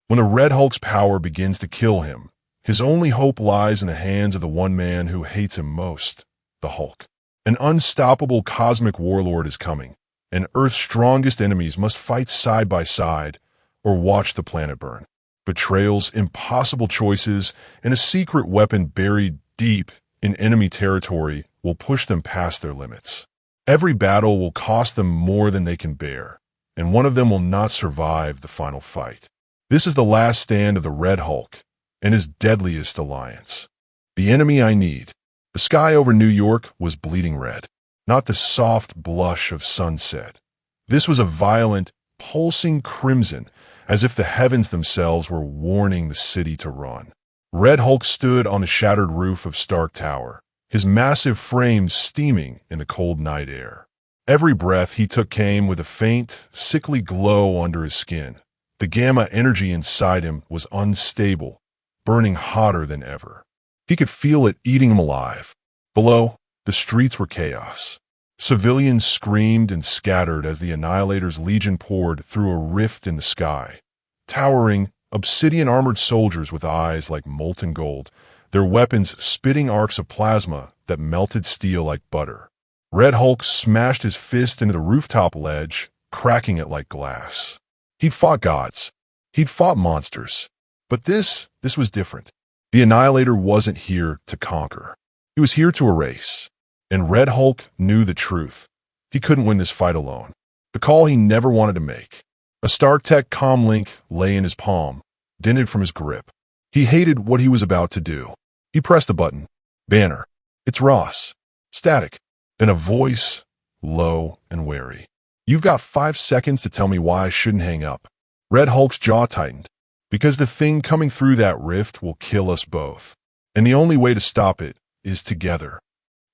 When the Red Hulk's power begins to kill him, his only hope lies in the hands of the one man who hates him most, the Hulk. An unstoppable cosmic warlord is coming, and Earth's strongest enemies must fight side by side or watch the planet burn. Betrayals, impossible choices, and a secret weapon buried deep in enemy territory will push them past their limits. Every battle will cost them more than they can bear, and one of them will not survive the final fight. This is the last stand of the Red Hulk and his deadliest alliance. The enemy I need. The sky over New York was bleeding red, not the soft blush of sunset. This was a violent, pulsing crimson, as if the heavens themselves were warning the city to run. Red Hulk stood on the shattered roof of Stark Tower, his massive frame steaming in the cold night air. Every breath he took came with a faint, sickly glow under his skin. The gamma energy inside him was unstable, burning hotter than ever. He could feel it eating him alive. Below, the streets were chaos. Civilians screamed and scattered as the Annihilator's legion poured through a rift in the sky. Towering, obsidian-armored soldiers with eyes like molten gold, their weapons spitting arcs of plasma that melted steel like butter. Red Hulk smashed his fist into the rooftop ledge, cracking it like glass. He'd fought gods. He'd fought monsters. But this was different. The Annihilator wasn't here to conquer. He was here to erase. And Red Hulk knew the truth. He couldn't win this fight alone. The call he never wanted to make. A StarTech comlink lay in his palm, dented from his grip. He hated what he was about to do. He pressed the button. Banner. It's Ross. Static. Then a voice, low and wary. You've got 5 seconds to tell me why I shouldn't hang up. Red Hulk's jaw tightened. Because the thing coming through that rift will kill us both. And the only way to stop it is together.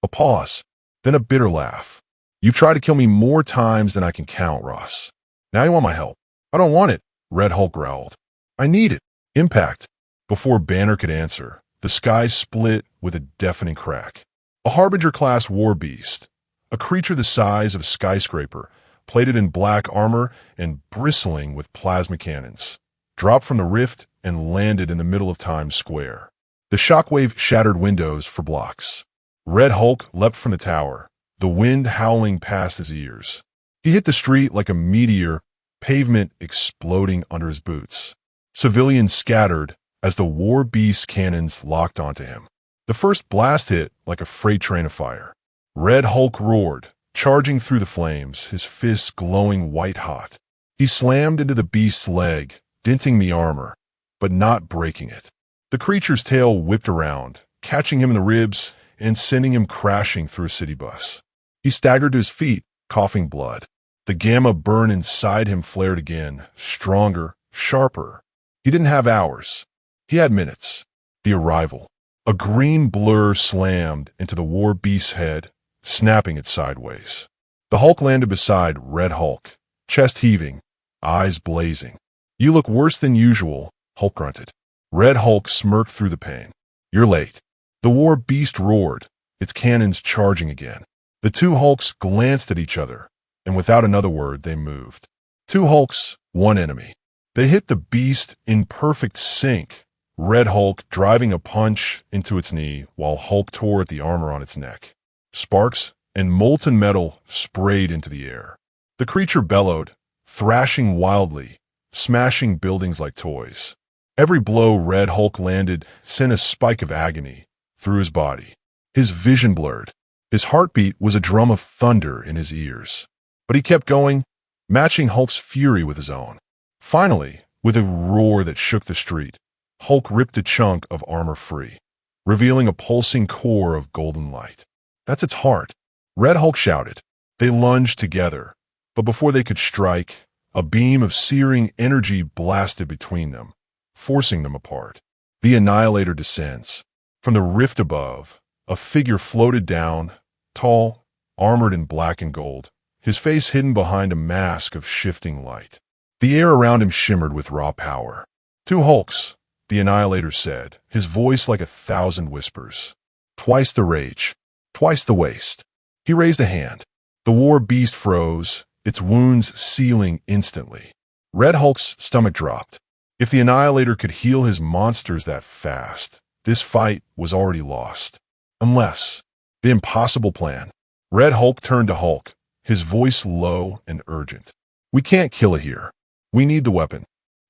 A pause, then a bitter laugh. You've tried to kill me more times than I can count, Ross. Now you want my help. I don't want it, Red Hulk growled. I need it. Impact. Before Banner could answer, the sky split with a deafening crack. A Harbinger-class war beast, a creature the size of a skyscraper, plated in black armor and bristling with plasma cannons, dropped from the rift and landed in the middle of Times Square. The shockwave shattered windows for blocks. Red Hulk leapt from the tower, the wind howling past his ears. He hit the street like a meteor, pavement exploding under his boots. Civilians scattered as the war beast's cannons locked onto him. The first blast hit like a freight train of fire. Red Hulk roared, charging through the flames, his fists glowing white-hot. He slammed into the beast's leg, denting the armor, but not breaking it. The creature's tail whipped around, catching him in the ribs and sending him crashing through a city bus. He staggered to his feet, coughing blood. The gamma burn inside him flared again, stronger, sharper. He didn't have hours. He had minutes. The arrival. A green blur slammed into the war beast's head, snapping it sideways. The Hulk landed beside Red Hulk, chest heaving, eyes blazing. You look worse than usual, Hulk grunted. Red Hulk smirked through the pain. You're late. The war beast roared, its cannons charging again. The two Hulks glanced at each other, and without another word they moved. Two Hulks, one enemy. They hit the beast in perfect sync, Red Hulk driving a punch into its knee while Hulk tore at the armor on its neck. Sparks and molten metal sprayed into the air. The creature bellowed, thrashing wildly, smashing buildings like toys. Every blow Red Hulk landed sent a spike of agony through his body. His vision blurred. His heartbeat was a drum of thunder in his ears. But he kept going, matching Hulk's fury with his own. Finally, with a roar that shook the street, Hulk ripped a chunk of armor free, revealing a pulsing core of golden light. That's its heart. Red Hulk shouted. They lunged together, but before they could strike, a beam of searing energy blasted between them, forcing them apart. The Annihilator descends. From the rift above, a figure floated down, tall, armored in black and gold, his face hidden behind a mask of shifting light. The air around him shimmered with raw power. Two Hulks, the Annihilator said, his voice like 1,000 whispers. Twice the rage, twice the waste. He raised a hand. The war beast froze, its wounds sealing instantly. Red Hulk's stomach dropped. If the Annihilator could heal his monsters that fast, this fight was already lost. Unless, the impossible plan. Red Hulk turned to Hulk, his voice low and urgent. We can't kill it here. We need the weapon.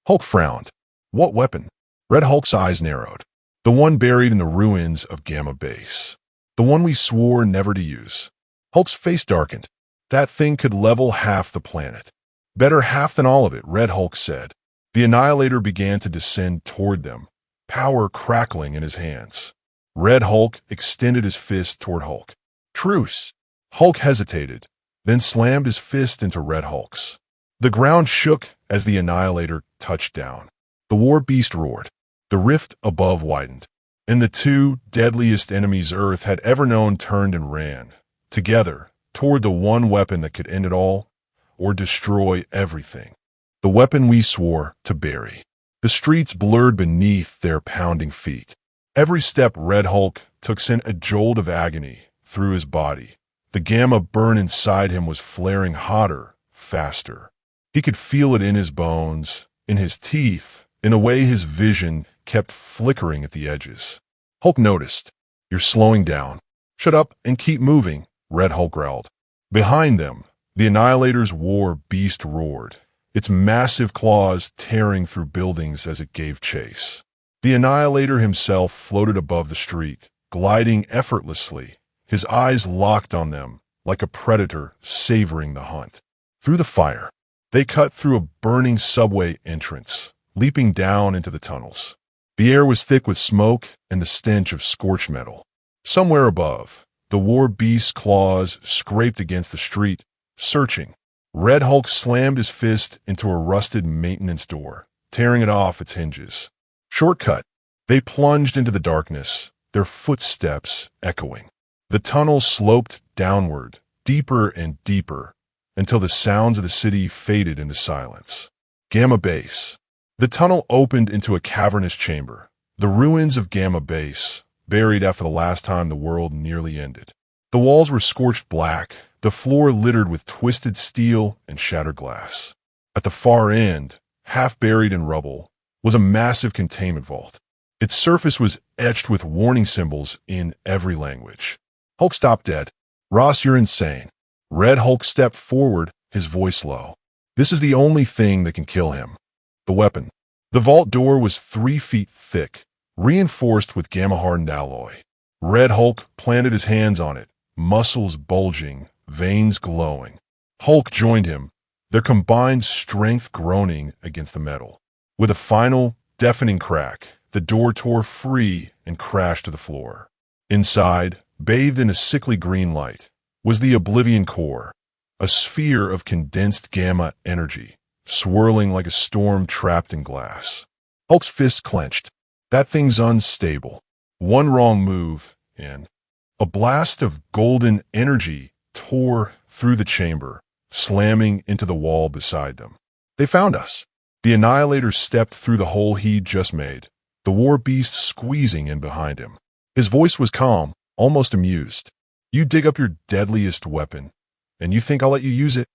Hulk frowned. What weapon? Red Hulk's eyes narrowed. The one buried in the ruins of Gamma Base. The one we swore never to use. Hulk's face darkened. That thing could level half the planet. Better half than all of it, Red Hulk said. The Annihilator began to descend toward them, power crackling in his hands. Red Hulk extended his fist toward Hulk. Truce! Hulk hesitated, then slammed his fist into Red Hulk's. The ground shook as the Annihilator touched down. The war beast roared. The rift above widened, and the two deadliest enemies Earth had ever known turned and ran, together, toward the one weapon that could end it all, or destroy everything. The weapon we swore to bury. The streets blurred beneath their pounding feet. Every step Red Hulk took sent a jolt of agony through his body. The gamma burn inside him was flaring hotter, faster. He could feel it in his bones, in his teeth, in a way his vision kept flickering at the edges. Hulk noticed. You're slowing down. Shut up and keep moving, Red Hulk growled. Behind them, the Annihilator's war beast roared, its massive claws tearing through buildings as it gave chase. The Annihilator himself floated above the street, gliding effortlessly, his eyes locked on them like a predator savoring the hunt. Through the fire, they cut through a burning subway entrance, leaping down into the tunnels. The air was thick with smoke and the stench of scorched metal. Somewhere above, the war beast's claws scraped against the street, searching. Red Hulk slammed his fist into a rusted maintenance door, tearing it off its hinges. Shortcut. They plunged into the darkness, their footsteps echoing. The tunnel sloped downward, deeper and deeper, until the sounds of the city faded into silence. Gamma Base. The tunnel opened into a cavernous chamber, the ruins of Gamma Base, buried after the last time the world nearly ended. The walls were scorched black, the floor littered with twisted steel and shattered glass. At the far end, half buried in rubble, was a massive containment vault. Its surface was etched with warning symbols in every language. Hulk stopped dead. Ross, you're insane. Red Hulk stepped forward, his voice low. This is the only thing that can kill him. The weapon. The vault door was 3 feet thick, reinforced with gamma-hardened alloy. Red Hulk planted his hands on it, muscles bulging, veins glowing. Hulk joined him, their combined strength groaning against the metal. With a final, deafening crack, the door tore free and crashed to the floor. Inside, bathed in a sickly green light, was the Oblivion Core, a sphere of condensed gamma energy, swirling like a storm trapped in glass. Hulk's fists clenched. That thing's unstable. One wrong move, and a blast of golden energy tore through the chamber, slamming into the wall beside them. They found us. The Annihilator stepped through the hole he'd just made, the war beast squeezing in behind him. His voice was calm, almost amused. You dig up your deadliest weapon, and you think I'll let you use it?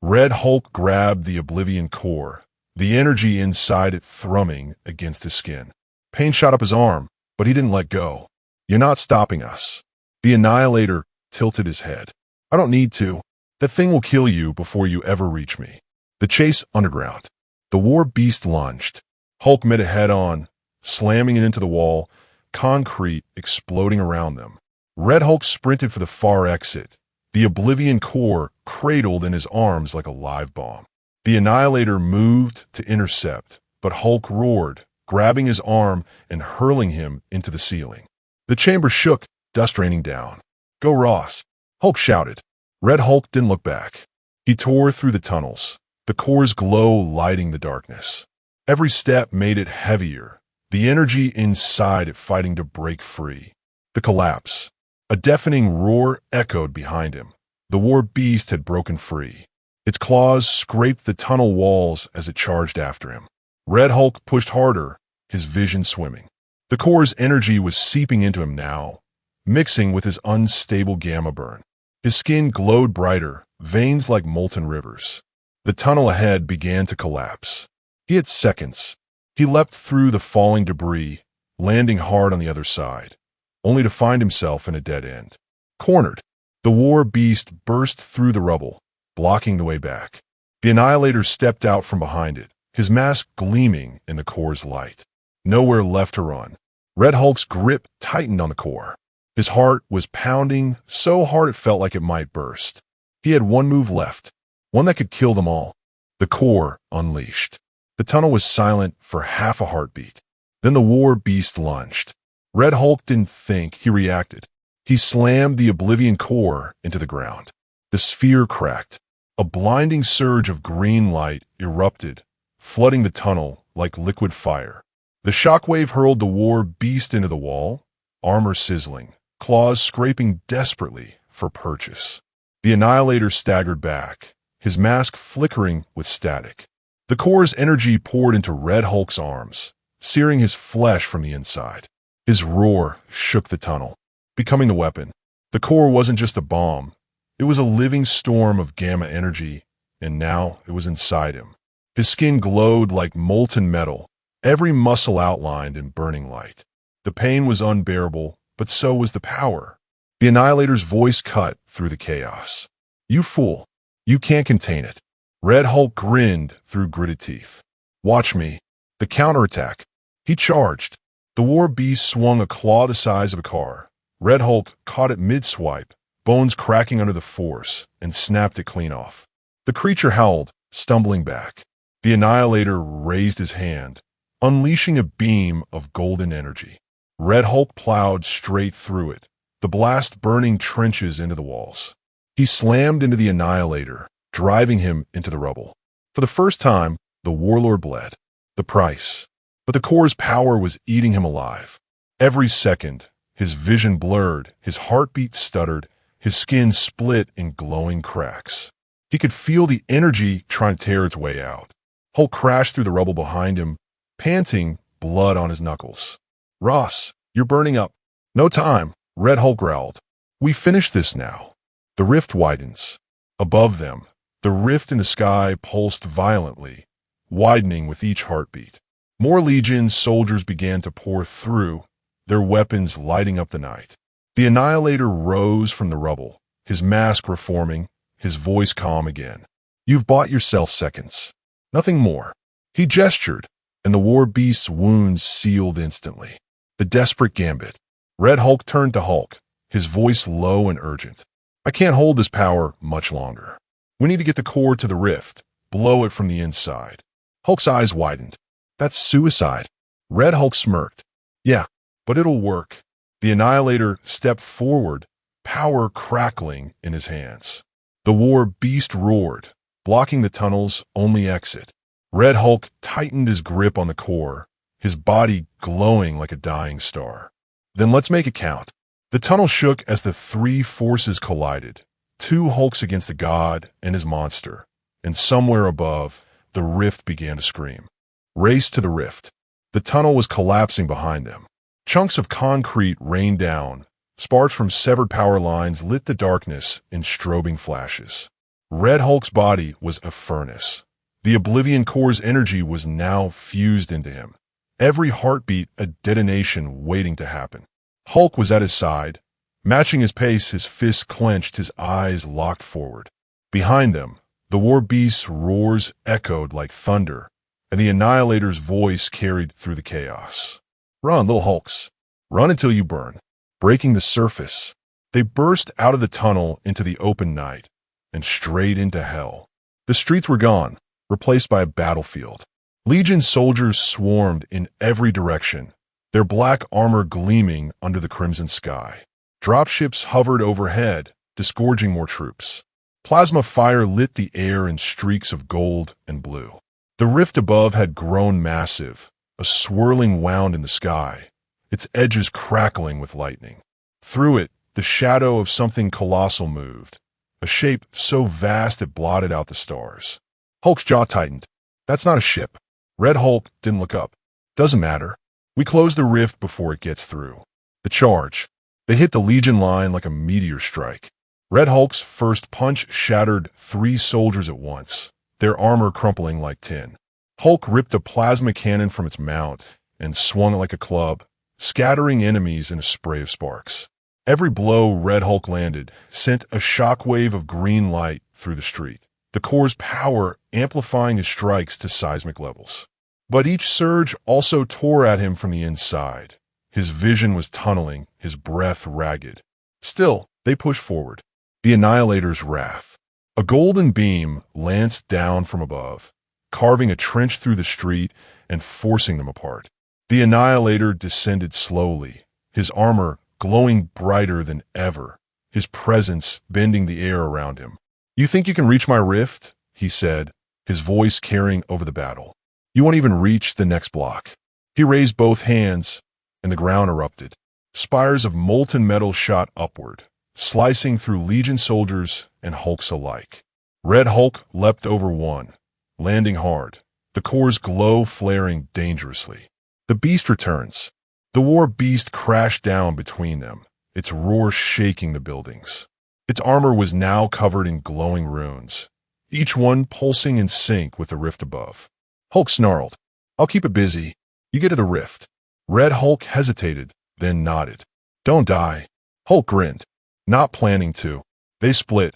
Red Hulk grabbed the Oblivion Core, the energy inside it thrumming against his skin. Pain shot up his arm, but he didn't let go. You're not stopping us. The Annihilator tilted his head. I don't need to. That thing will kill you before you ever reach me. The chase underground. The war beast lunged. Hulk met it head-on, slamming it into the wall, concrete exploding around them. Red Hulk sprinted for the far exit, the Oblivion Core cradled in his arms like a live bomb. The Annihilator moved to intercept, but Hulk roared, grabbing his arm and hurling him into the ceiling. The chamber shook, dust raining down. Go Ross! Hulk shouted. Red Hulk didn't look back. He tore through the tunnels, the core's glow lighting the darkness. Every step made it heavier, the energy inside it fighting to break free. The collapse. A deafening roar echoed behind him. The war beast had broken free. Its claws scraped the tunnel walls as it charged after him. Red Hulk pushed harder, his vision swimming. The core's energy was seeping into him now, mixing with his unstable gamma burn. His skin glowed brighter, veins like molten rivers. The tunnel ahead began to collapse. He had seconds. He leapt through the falling debris, landing hard on the other side, only to find himself in a dead end. Cornered, the war beast burst through the rubble, blocking the way back. The Annihilator stepped out from behind it, his mask gleaming in the core's light. Nowhere left to run. Red Hulk's grip tightened on the core. His heart was pounding so hard it felt like it might burst. He had one move left, one that could kill them all. The core unleashed. The tunnel was silent for half a heartbeat. Then the war beast lunged. Red Hulk didn't think, he reacted. He slammed the Oblivion core into the ground. The sphere cracked. A blinding surge of green light erupted, flooding the tunnel like liquid fire. The shockwave hurled the war beast into the wall, armor sizzling, claws scraping desperately for purchase. The Annihilator staggered back, his mask flickering with static. The core's energy poured into Red Hulk's arms, searing his flesh from the inside. His roar shook the tunnel, becoming the weapon. The core wasn't just a bomb. It was a living storm of gamma energy, and now it was inside him. His skin glowed like molten metal, every muscle outlined in burning light. The pain was unbearable, but so was the power. The Annihilator's voice cut through the chaos. "You fool. You can't contain it." Red Hulk grinned through gritted teeth. "Watch me." The counterattack. He charged. The war beast swung a claw the size of a car. Red Hulk caught it mid-swipe, bones cracking under the force, and snapped it clean off. The creature howled, stumbling back. The Annihilator raised his hand, unleashing a beam of golden energy. Red Hulk plowed straight through it, the blast burning trenches into the walls. He slammed into the Annihilator, driving him into the rubble. For the first time, the warlord bled. The price. But the core's power was eating him alive. Every second, his vision blurred, his heartbeat stuttered, his skin split in glowing cracks. He could feel the energy trying to tear its way out. Hulk crashed through the rubble behind him, panting, blood on his knuckles. "Ross, you're burning up." "No time," Red Hulk growled. "We finish this now." The rift widens. Above them, the rift in the sky pulsed violently, widening with each heartbeat. More Legion soldiers began to pour through, their weapons lighting up the night. The Annihilator rose from the rubble, his mask reforming, his voice calm again. "You've bought yourself seconds. Nothing more." He gestured, and the war beast's wounds sealed instantly. The desperate gambit. Red Hulk turned to Hulk, his voice low and urgent. "I can't hold this power much longer. We need to get the core to the rift, blow it from the inside." Hulk's eyes widened. "That's suicide." Red Hulk smirked. "Yeah, but it'll work." The Annihilator stepped forward, power crackling in his hands. The war beast roared, blocking the tunnel's only exit. Red Hulk tightened his grip on the core, his body glowing like a dying star. "Then let's make it count." The tunnel shook as the three forces collided, two Hulks against the god and his monster, and somewhere above, the rift began to scream. Race to the rift. The tunnel was collapsing behind them. Chunks of concrete rained down. Sparks from severed power lines lit the darkness in strobing flashes. Red Hulk's body was a furnace. The Oblivion core's energy was now fused into him. Every heartbeat a detonation waiting to happen. Hulk was at his side. Matching his pace, his fists clenched, his eyes locked forward. Behind them, the war beast's roars echoed like thunder, and the Annihilator's voice carried through the chaos. "Run, little Hulks. Run until you burn." Breaking the surface, they burst out of the tunnel into the open night and straight into hell. The streets were gone, replaced by a battlefield. Legion soldiers swarmed in every direction, their black armor gleaming under the crimson sky. Dropships hovered overhead, disgorging more troops. Plasma fire lit the air in streaks of gold and blue. The rift above had grown massive, a swirling wound in the sky, its edges crackling with lightning. Through it, the shadow of something colossal moved, a shape so vast it blotted out the stars. Hulk's jaw tightened. "That's not a ship." Red Hulk didn't look up. "Doesn't matter. We close the rift before it gets through." The charge. They hit the Legion line like a meteor strike. Red Hulk's first punch shattered 3 soldiers at once, their armor crumpling like tin. Hulk ripped a plasma cannon from its mount and swung it like a club, scattering enemies in a spray of sparks. Every blow Red Hulk landed sent a shockwave of green light through the street, the core's power amplifying his strikes to seismic levels. But each surge also tore at him from the inside. His vision was tunneling, his breath ragged. Still, they pushed forward. The Annihilator's wrath. A golden beam lanced down from above, carving a trench through the street and forcing them apart. The Annihilator descended slowly, his armor glowing brighter than ever, his presence bending the air around him. "You think you can reach my rift?" he said, his voice carrying over the battle. "You won't even reach the next block." He raised both hands, and the ground erupted. Spires of molten metal shot upward, slicing through Legion soldiers and Hulks alike. Red Hulk leapt over one, landing hard, the core's glow flaring dangerously. The beast returns. The war beast crashed down between them, its roar shaking the buildings. Its armor was now covered in glowing runes, each one pulsing in sync with the rift above. Hulk snarled, "I'll keep it busy. You get to the rift." Red Hulk hesitated, then nodded. "Don't die." Hulk grinned, not planning to. They split,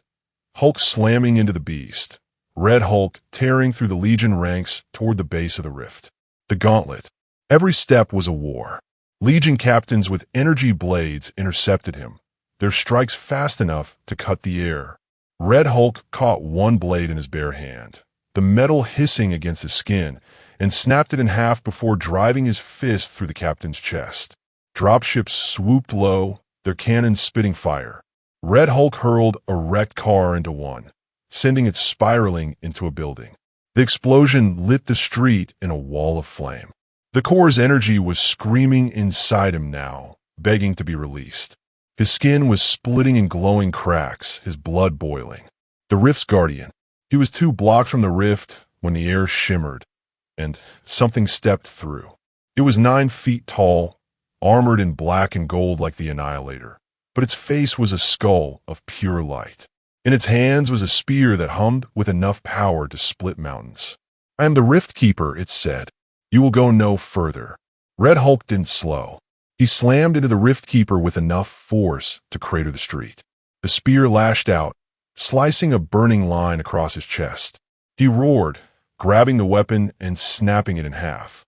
Hulk slamming into the beast, Red Hulk tearing through the Legion ranks toward the base of the rift. The gauntlet. Every step was a war. Legion captains with energy blades intercepted him, their strikes fast enough to cut the air. Red Hulk caught one blade in his bare hand, the metal hissing against his skin, and snapped it in half before driving his fist through the captain's chest. Dropships swooped low, their cannons spitting fire. Red Hulk hurled a wrecked car into one, sending it spiraling into a building. The explosion lit the street in a wall of flame. The core's energy was screaming inside him now, begging to be released. His skin was splitting in glowing cracks, his blood boiling. The rift's guardian. He was 2 blocks from the rift when the air shimmered, and something stepped through. It was 9 feet tall, armored in black and gold like the Annihilator, but its face was a skull of pure light. In its hands was a spear that hummed with enough power to split mountains. "I am the Rift Keeper," it said. "You will go no further." Red Hulk didn't slow. He slammed into the Rift Keeper with enough force to crater the street. The spear lashed out, slicing a burning line across his chest. He roared, grabbing the weapon and snapping it in half,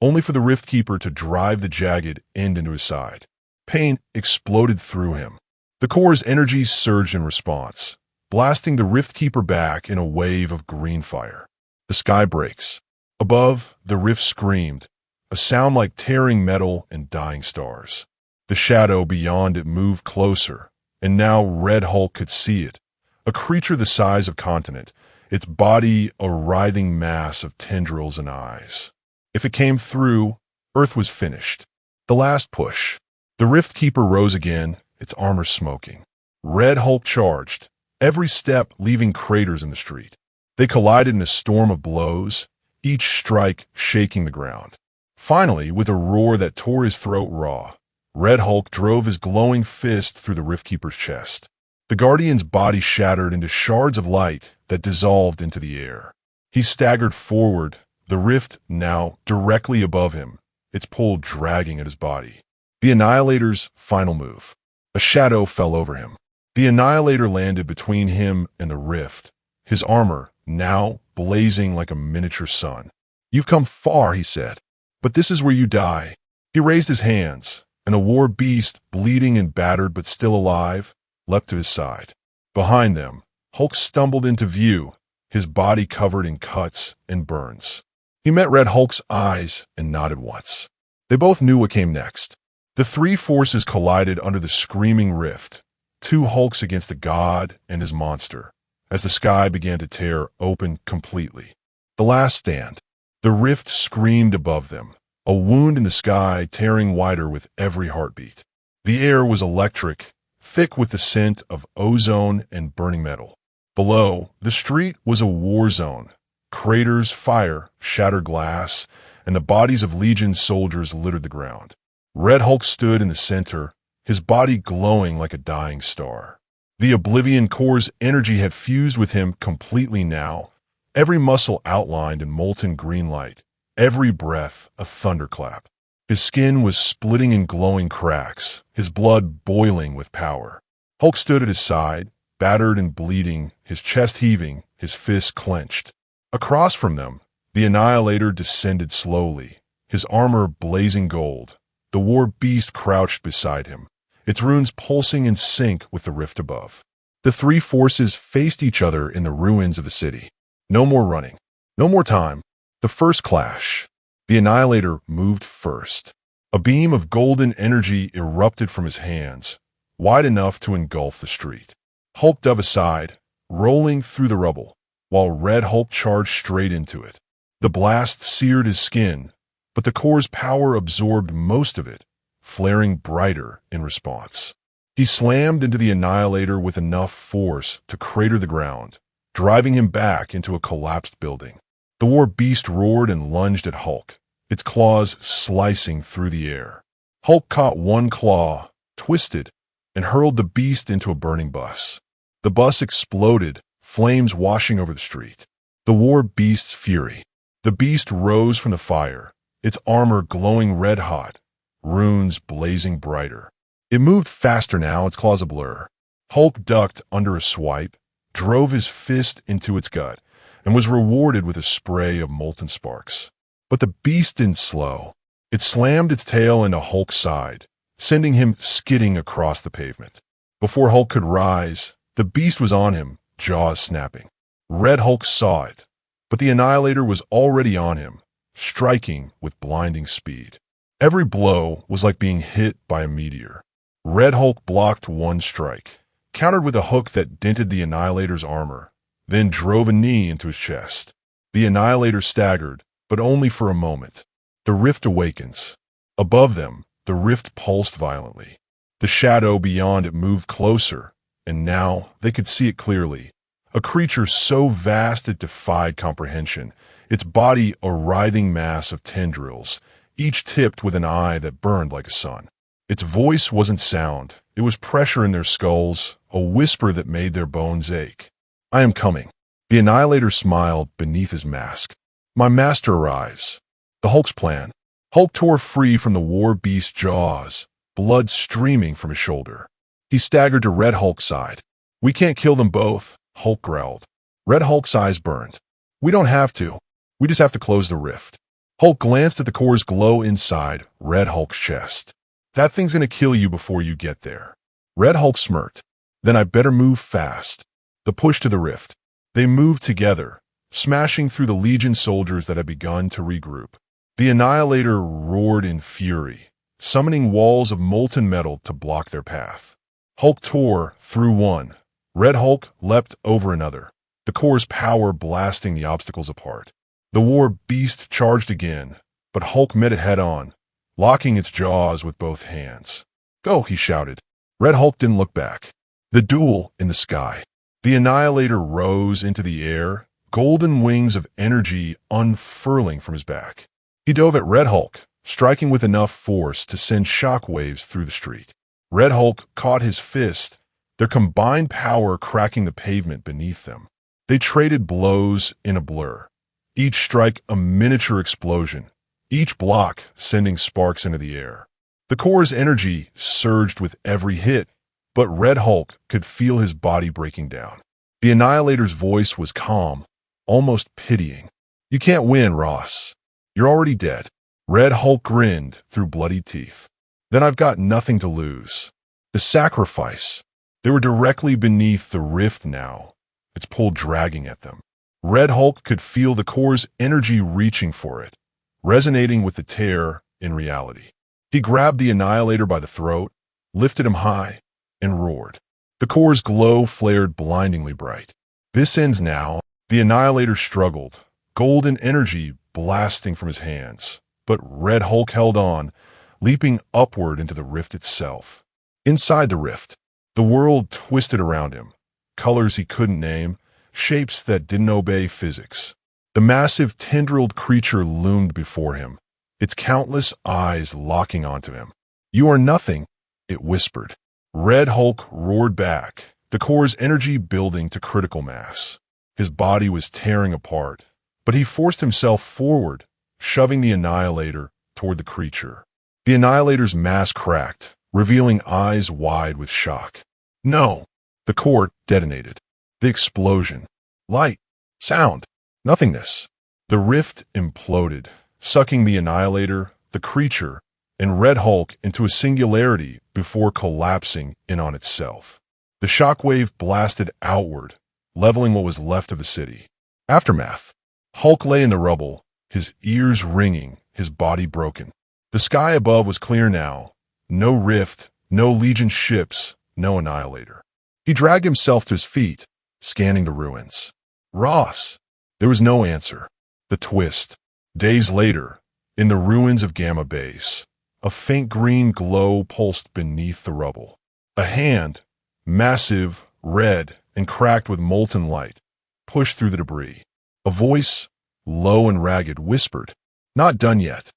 only for the Rift Keeper to drive the jagged end into his side. Pain exploded through him. The core's energy surged in response, blasting the Rift Keeper back in a wave of green fire. The sky breaks. Above, the rift screamed, a sound like tearing metal and dying stars. The shadow beyond it moved closer, and now Red Hulk could see it, a creature the size of a continent, its body a writhing mass of tendrils and eyes. If it came through, Earth was finished. The last push. The Rift Keeper rose again, its armor smoking. Red Hulk charged, every step leaving craters in the street. They collided in a storm of blows, each strike shaking the ground. Finally, with a roar that tore his throat raw, Red Hulk drove his glowing fist through the Rift Keeper's chest. The Guardian's body shattered into shards of light that dissolved into the air. He staggered forward, the rift now directly above him, its pull dragging at his body. The Annihilator's final move. A shadow fell over him. The Annihilator landed between him and the rift, his armor now blazing like a miniature sun. "You've come far," he said, "but this is where you die." He raised his hands, and the war beast, bleeding and battered but still alive, leapt to his side. Behind them, Hulk stumbled into view, his body covered in cuts and burns. He met Red Hulk's eyes and nodded once. They both knew what came next. The 3 forces collided under the screaming rift, 2 Hulks against a god and his monster, as the sky began to tear open completely. The last stand. The rift screamed above them, a wound in the sky tearing wider with every heartbeat. The air was electric, thick with the scent of ozone and burning metal. Below, the street was a war zone. Craters, fire, shattered glass, and the bodies of Legion soldiers littered the ground. Red Hulk stood in the center, his body glowing like a dying star. The Oblivion Core's energy had fused with him completely now. every muscle outlined in molten green light, every breath a thunderclap. His skin was splitting in glowing cracks, his blood boiling with power. Hulk stood at his side, battered and bleeding, his chest heaving, his fists clenched. Across from them, the Annihilator descended slowly, his armor blazing gold. The war beast crouched beside him, its runes pulsing in sync with the rift above. The three forces faced each other in the ruins of the city. No more running. No more time. The first clash. The Annihilator moved first. A beam of golden energy erupted from his hands, wide enough to engulf the street. Hulk dove aside, rolling through the rubble, while Red Hulk charged straight into it. The blast seared his skin, but the core's power absorbed most of it, flaring brighter in response. He slammed into the Annihilator with enough force to crater the ground, driving him back into a collapsed building. The war beast roared and lunged at Hulk, its claws slicing through the air. Hulk caught one claw, twisted, and hurled the beast into a burning bus. The bus exploded, flames washing over the street. The war beast's fury. The beast rose from the fire, its armor glowing red-hot, runes blazing brighter. It moved faster now, its claws a blur. Hulk ducked under a swipe, drove his fist into its gut, and was rewarded with a spray of molten sparks. But the beast didn't slow. It slammed its tail into Hulk's side, sending him skidding across the pavement. Before Hulk could rise, the beast was on him, jaws snapping. Red Hulk saw it, but the Annihilator was already on him, striking with blinding speed. Every blow was like being hit by a meteor. Red Hulk blocked one strike, countered with a hook that dented the Annihilator's armor, then drove a knee into his chest. The Annihilator staggered, but only for a moment. The rift awakens. Above them, the rift pulsed violently. The shadow beyond it moved closer, and now they could see it clearly. A creature so vast it defied comprehension, its body a writhing mass of tendrils, each tipped with an eye that burned like a sun. Its voice wasn't sound, it was pressure in their skulls, a whisper that made their bones ache. "I am coming." The Annihilator smiled beneath his mask. "My master arrives." The Hulk's plan. Hulk tore free from the war beast's jaws, blood streaming from his shoulder. He staggered to Red Hulk's side. "We can't kill them both," Hulk growled. Red Hulk's eyes burned. "We don't have to. We just have to close the rift." Hulk glanced at the core's glow inside Red Hulk's chest. "That thing's gonna kill you before you get there." Red Hulk smirked. "Then I better move fast." The push to the rift. They moved together, smashing through the Legion soldiers that had begun to regroup. The Annihilator roared in fury, summoning walls of molten metal to block their path. Hulk tore through one. Red Hulk leapt over another, the core's power blasting the obstacles apart. The war beast charged again, but Hulk met it head-on, locking its jaws with both hands. "Go," he shouted. Red Hulk didn't look back. The duel in the sky. The Annihilator rose into the air, golden wings of energy unfurling from his back. He dove at Red Hulk, striking with enough force to send shockwaves through the street. Red Hulk caught his fist, their combined power cracking the pavement beneath them. They traded blows in a blur, each strike a miniature explosion, each block sending sparks into the air. The core's energy surged with every hit, but Red Hulk could feel his body breaking down. The Annihilator's voice was calm, almost pitying. "You can't win, Ross. You're already dead." Red Hulk grinned through bloody teeth. "Then I've got nothing to lose." The sacrifice. They were directly beneath the rift now, its pull dragging at them. Red Hulk could feel the core's energy reaching for it, resonating with the tear in reality. He grabbed the Annihilator by the throat, lifted him high, and roared. The core's glow flared blindingly bright. "This ends now." The Annihilator struggled, golden energy blasting from his hands, but Red Hulk held on, leaping upward into the rift itself. Inside the rift, the world twisted around him, colors he couldn't name, shapes that didn't obey physics. The massive tendrilled creature loomed before him, its countless eyes locking onto him. "You are nothing," it whispered. Red Hulk roared back, the core's energy building to critical mass. His body was tearing apart, but he forced himself forward, shoving the Annihilator toward the creature. The Annihilator's mask cracked, revealing eyes wide with shock. No! The core detonated. The explosion. Light. Sound. Nothingness. The rift imploded, sucking the Annihilator, the creature, and Red Hulk into a singularity before collapsing in on itself. The shockwave blasted outward, leveling what was left of the city. Aftermath. Hulk lay in the rubble, his ears ringing, his body broken. The sky above was clear now. No rift, no Legion ships, no Annihilator. He dragged himself to his feet, scanning the ruins. Ross! There was no answer. The twist. Days later, in the ruins of Gamma Base, a faint green glow pulsed beneath the rubble. A hand, massive, red, and cracked with molten light, pushed through the debris. A voice, low and ragged, whispered, "Not done yet."